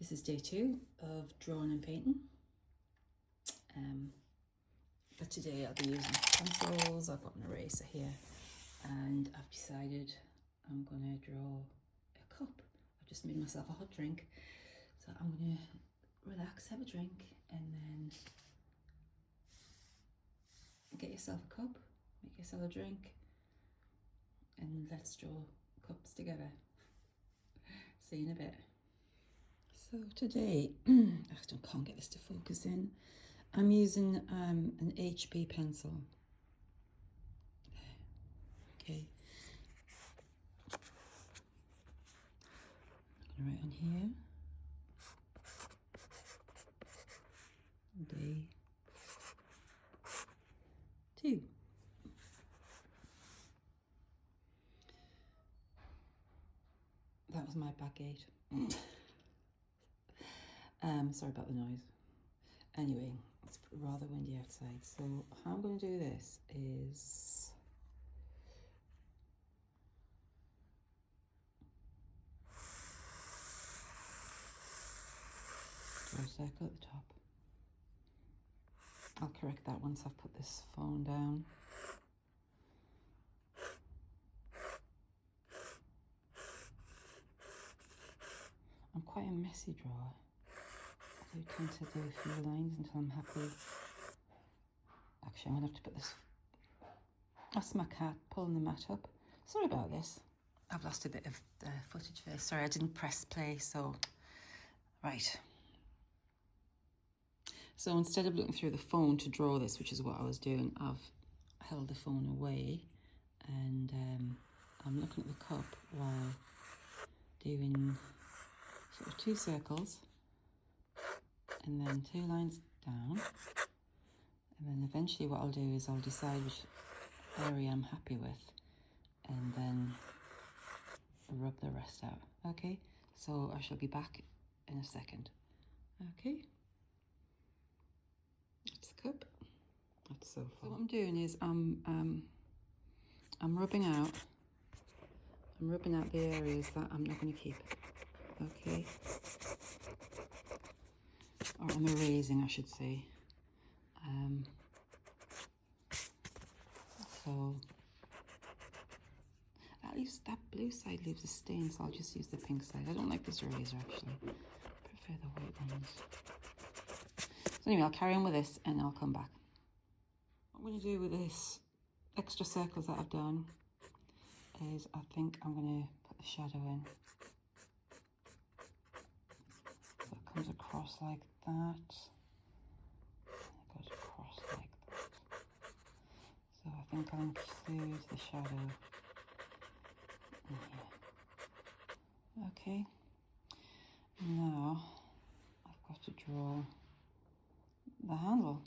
This is day 2 of drawing and painting. But today I'll be using pencils. I've got an eraser here and I've decided I'm going to draw a cup. I've just made myself a hot drink. So I'm going to relax, have a drink, and then get yourself a cup, make yourself a drink, and let's draw cups together. See you in a bit. So today, I can't get this to focus in. I'm using an HB pencil. Okay. I'm going to write on here. Day 2. That was my back gate. Sorry about the noise. Anyway, it's rather windy outside. So how I'm going to do this is draw a circle at the top. I'll correct that once I've put this phone down. I'm quite a messy drawer. I do tend to do a few lines until I'm happy. Actually, I'm going to have to put this... That's my cat pulling the mat up. Sorry about this. I've lost a bit of footage there. Sorry, I didn't press play, so... Right. So instead of looking through the phone to draw this, which is what I was doing, I've held the phone away and I'm looking at the cup while doing sort of 2 circles and then 2 lines down, and then eventually what I'll do is I'll decide which area I'm happy with and then rub the rest out. Okay, so I shall be back in a second. Okay, that's the cup. That's so fun. So what I'm doing is I'm rubbing out the areas that I'm not going to keep. Okay, or I'm erasing, I should say. So at least that blue side leaves a stain, so I'll just use the pink side. I don't like this eraser actually. I prefer the white ones. So anyway, I'll carry on with this and I'll come back. What I'm going to do with this extra circles that I've done is I think I'm going to put the shadow in. So it comes across like that. It goes across like that. So I think I'll include the shadow in here. Okay. Now I've got to draw the handle.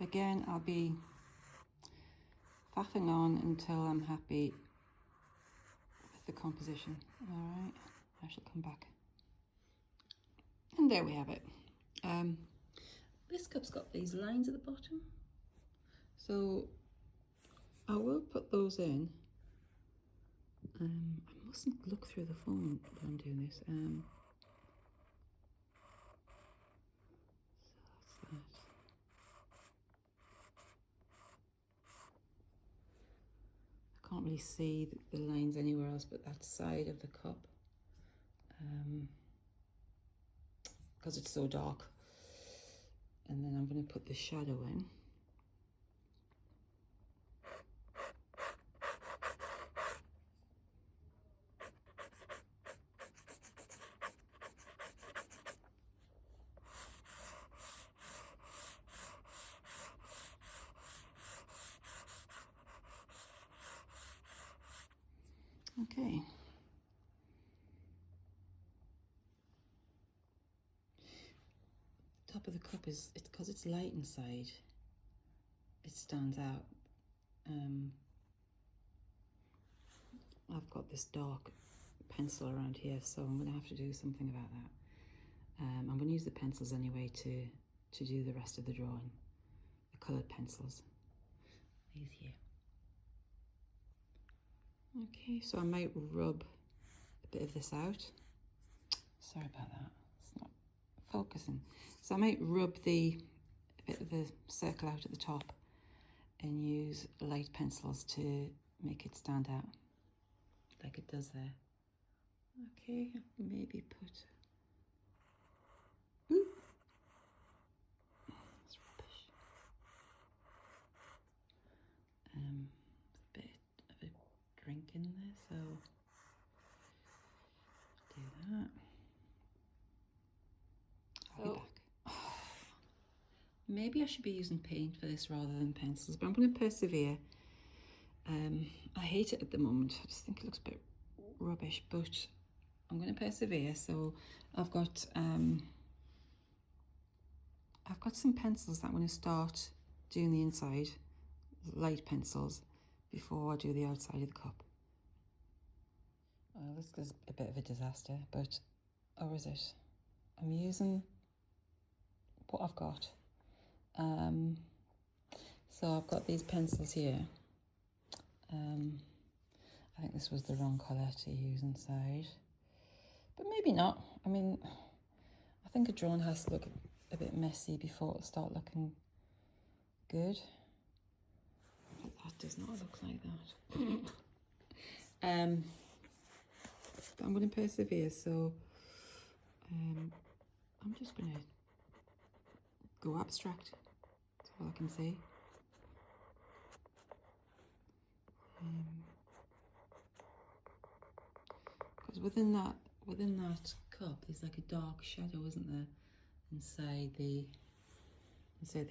Again, I'll be faffing on until I'm happy with the composition. All right, I shall come back. And there we have it. This cup's got these lines at the bottom, so I will put those in. I mustn't look through the phone when I'm doing this. So that's that. I can't really see the lines anywhere else but that side of the cup, because it's so dark. And then I'm going to put the shadow in. Okay. Top of the cup is, it's because it's light inside, it stands out. I've got this dark pencil around here, so I'm going to have to do something about that. I'm going to use the pencils anyway to do the rest of the drawing, the coloured pencils, these here. Okay, so I might rub a bit of this out. Sorry about that, it's not focusing. So I might rub a bit of the circle out at the top and use light pencils to make it stand out like it does there. Okay, maybe put, ooh, that's rubbish. A bit of a drink in there, so do that. I'll be back. Maybe I should be using paint for this rather than pencils, but I'm going to persevere. I hate it at the moment. I just think it looks a bit rubbish, but I'm going to persevere. So I've got some pencils that I'm going to start doing the inside, light pencils, before I do the outside of the cup. Well, this is a bit of a disaster, but, or is it? I'm using what I've got. So I've got these pencils here. I think this was the wrong colour to use inside, but maybe not. I mean, I think a drawing has to look a bit messy before it'll start looking good. But that does not look like that. But I'm going to persevere, so I'm just going to go abstract. That's all I can say. Because within that cup, there's like a dark shadow, isn't there, inside the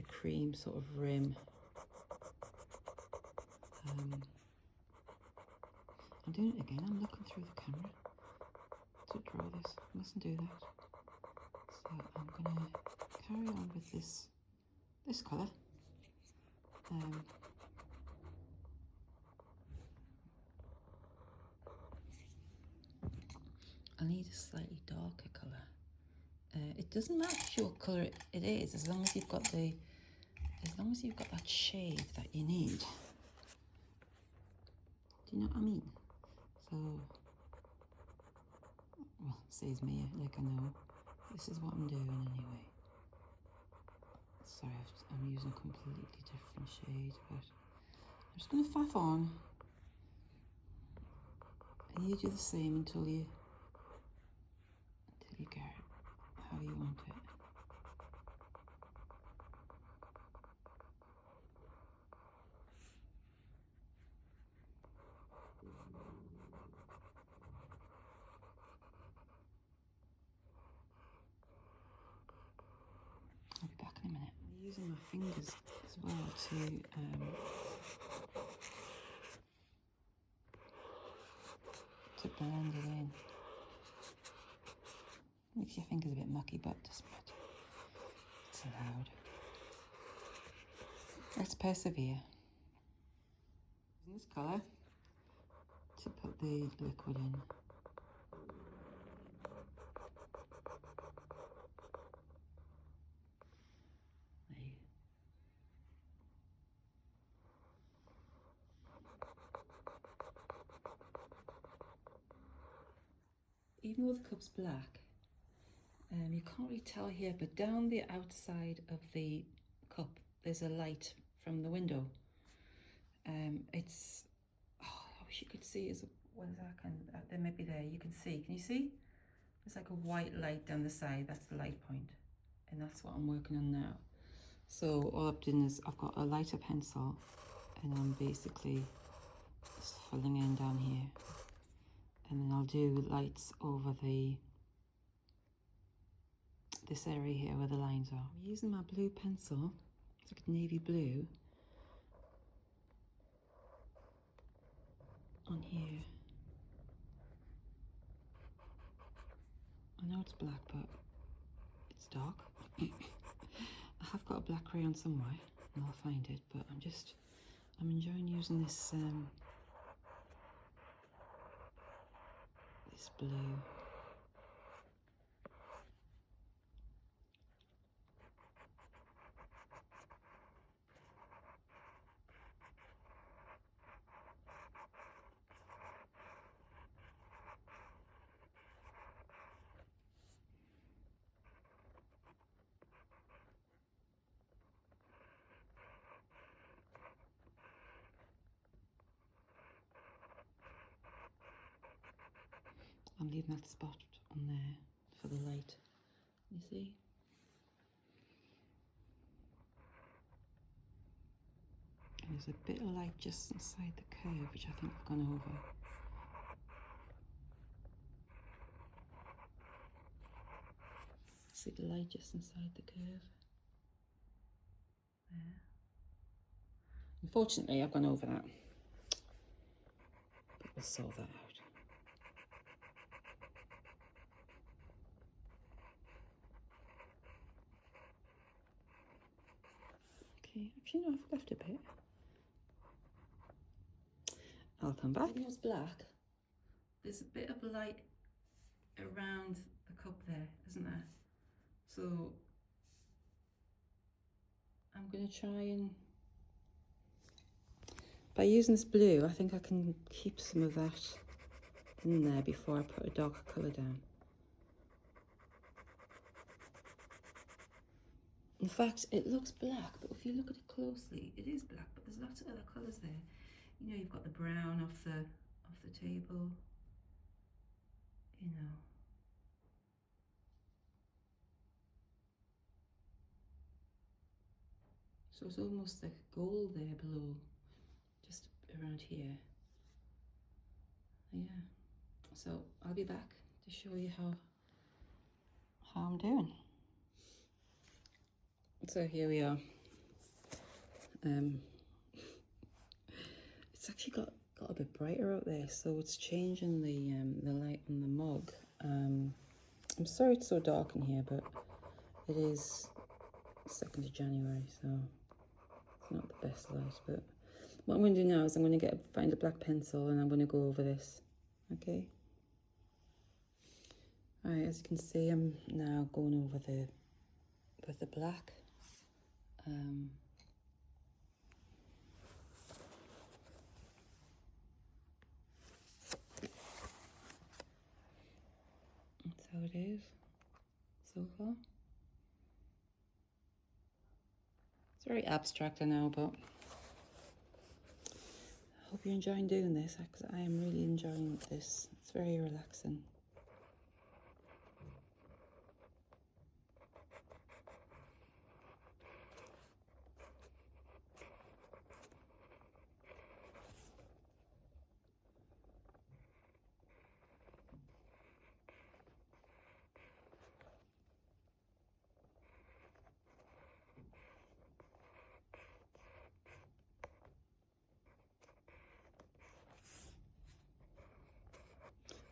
cream sort of rim. I'm doing it again. I'm looking through the camera to draw this. I mustn't do that. So I'm gonna carry on with this colour. I need a slightly darker colour. It doesn't matter what colour it is, as long as you've got that shade that you need. Do you know what I mean? So, well, says me, like I know. This is what I'm doing anyway. Sorry, I'm using a completely different shade, but I'm just going to faff on. And you do the same until you get how you want it. I'll be back in a minute. I'm using my fingers as well to blend it in. Makes your fingers a bit mucky, but it doesn't matter. It's allowed. Let's persevere. Using this colour to put the liquid in. Even though the cup's black, you can't really tell here, but down the outside of the cup there's a light from the window. It's, oh, I wish you could see as well as I can. There, maybe there you can see. Can you see? There's like a white light down the side. That's the light point, and that's what I'm working on now. So all I've done is I've got a lighter pencil, and I'm basically just filling in down here. And then I'll do lights over this area here where the lines are. I'm using my blue pencil, it's like navy blue, on here. know it's black, but it's dark. I have got a black crayon somewhere, and I'll find it, but I'm enjoying using this this blue. I'm leaving that spot on there for the light, you see? And there's a bit of light just inside the curve, which I think I've gone over. See the light just inside the curve? There. Unfortunately, I've gone over that. But we'll sort that out. Okay, actually no, I've left a bit. I'll come back. It was black. There's a bit of light around the cup there, isn't there? So I'm going to try and, by using this blue, I think I can keep some of that in there before I put a darker colour down. In fact, it looks black, but if you look at it closely, it is black, but there's lots of other colours there. You know, you've got the brown off the table, you know. So it's almost like gold there below, just around here. Yeah. So I'll be back to show you how I'm doing. So here we are. It's actually got a bit brighter out there, so it's changing the light on the mug. I'm sorry it's so dark in here, but it is 2nd of January, so it's not the best light. But what I'm going to do now is I'm going to find a black pencil and I'm going to go over this. Okay. All right, as you can see, I'm now going over with the black. That's how it is so far. It's very abstract, I know, but I hope you're enjoying doing this, because I am really enjoying this. It's very relaxing.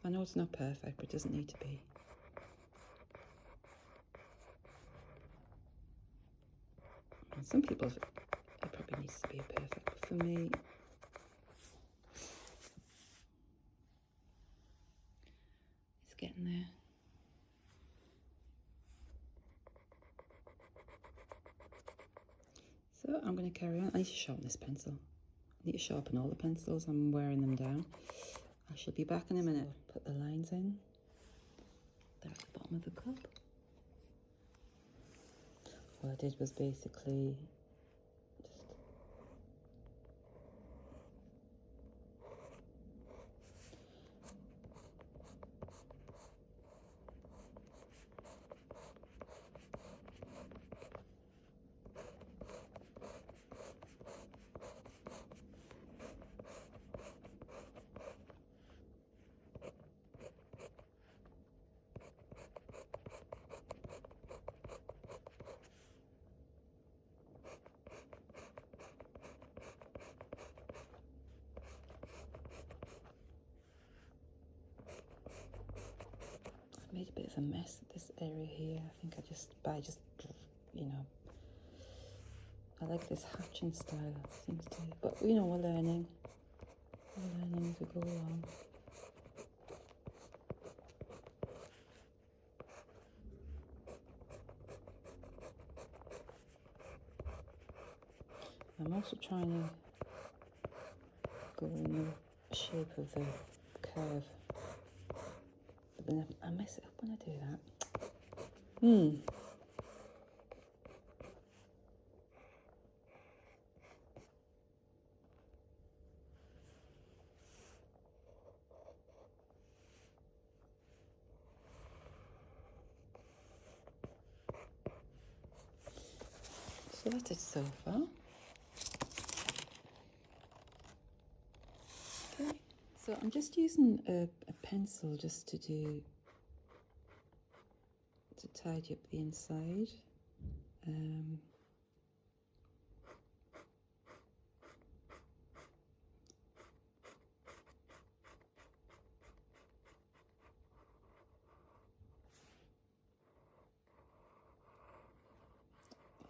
I know it's not perfect, but it doesn't need to be. And some people, it probably needs to be perfect, but for me, it's getting there. So I'm going to carry on. I need to sharpen this pencil. I need to sharpen all the pencils. I'm wearing them down. I shall be back in a minute. Put the lines in. They're at the bottom of the cup. What I did was basically just made a bit of a mess of this area here. I think I just, you know, I like this hatching style, seems to, but you know, we're learning as we go along. I'm also trying to go in the shape of the curve, but then I mess it up when I do that. So that's it so far. Okay, so I'm just using a pencil just to tidy up the inside. I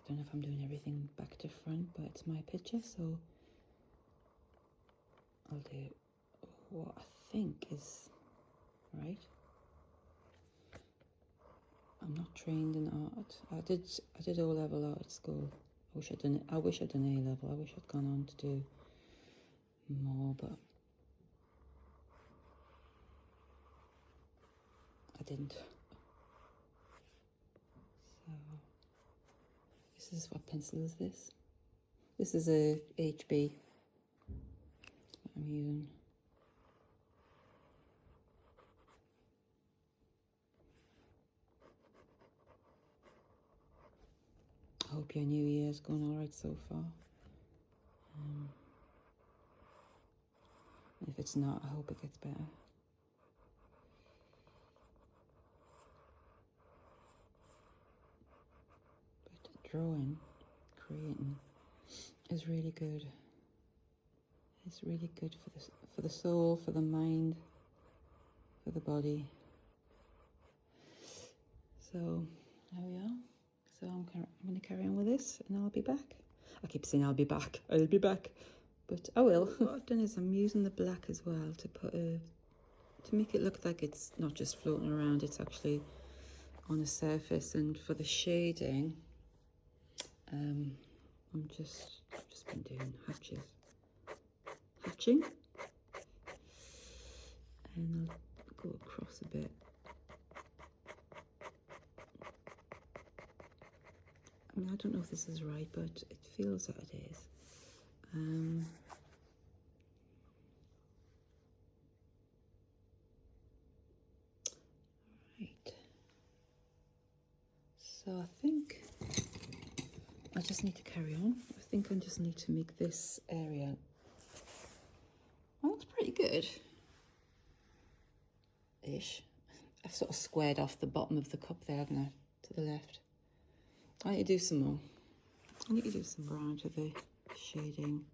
don't know if I'm doing everything back to front, but it's my picture, so I'll do what I think is right. I'm not trained in art. I did O-level art at school. I wish I'd done A-level. I wish I'd gone on to do more, but I didn't. So this is, what pencil is this? This is a HB I'm using. I hope your new year's going all right so far. If it's not, I hope it gets better. But drawing, creating, is really good. It's really good for the soul, for the mind, for the body. So there we are. So I'm going to carry on with this, and I'll be back. I keep saying I'll be back, but I will. What I've done is I'm using the black as well to make it look like it's not just floating around, it's actually on a surface. And for the shading, I've just been doing hatching, and I'll go across a bit. I mean, I don't know if this is right, but it feels that it is. Right. So I think I just need to carry on. I think I just need to make this area. Well, that's pretty good. Ish. I've sort of squared off the bottom of the cup there, haven't I? To the left. I need to do some more. I need to do some brown to the shading.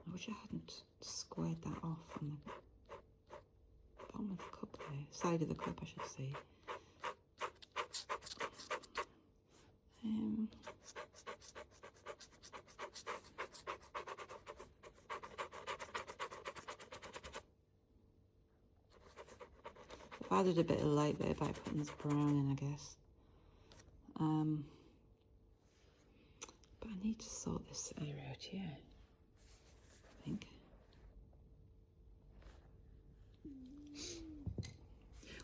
I wish I hadn't squared that off on the bottom of the cup there. Side of the cup, I should say. I've added a bit of light there by putting this brown in, I guess. But I need to sort this area out here, I think.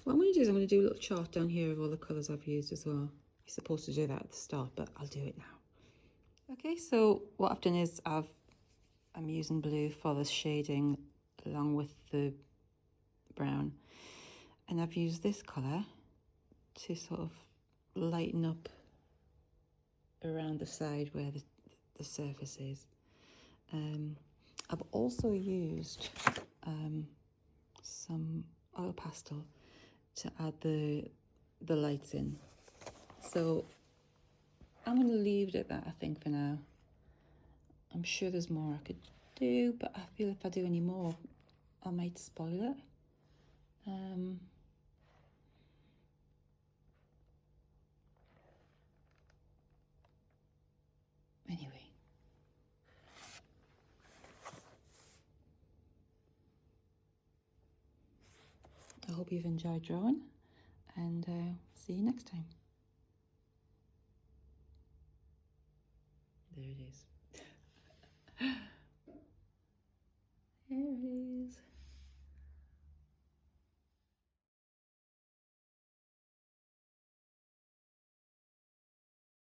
What I'm going to do is I'm going to do a little chart down here of all the colours I've used as well. You're supposed to do that at the start, but I'll do it now. Okay, so what I've done is I'm using blue for the shading along with the brown. And I've used this colour to sort of lighten up around the side where the surface is. I've also used some oil pastel to add the lights in. So I'm going to leave it at that, I think, for now. I'm sure there's more I could do, but I feel if I do any more, I might spoil it. Anyway. I hope you've enjoyed drawing, and see you next time. There it is.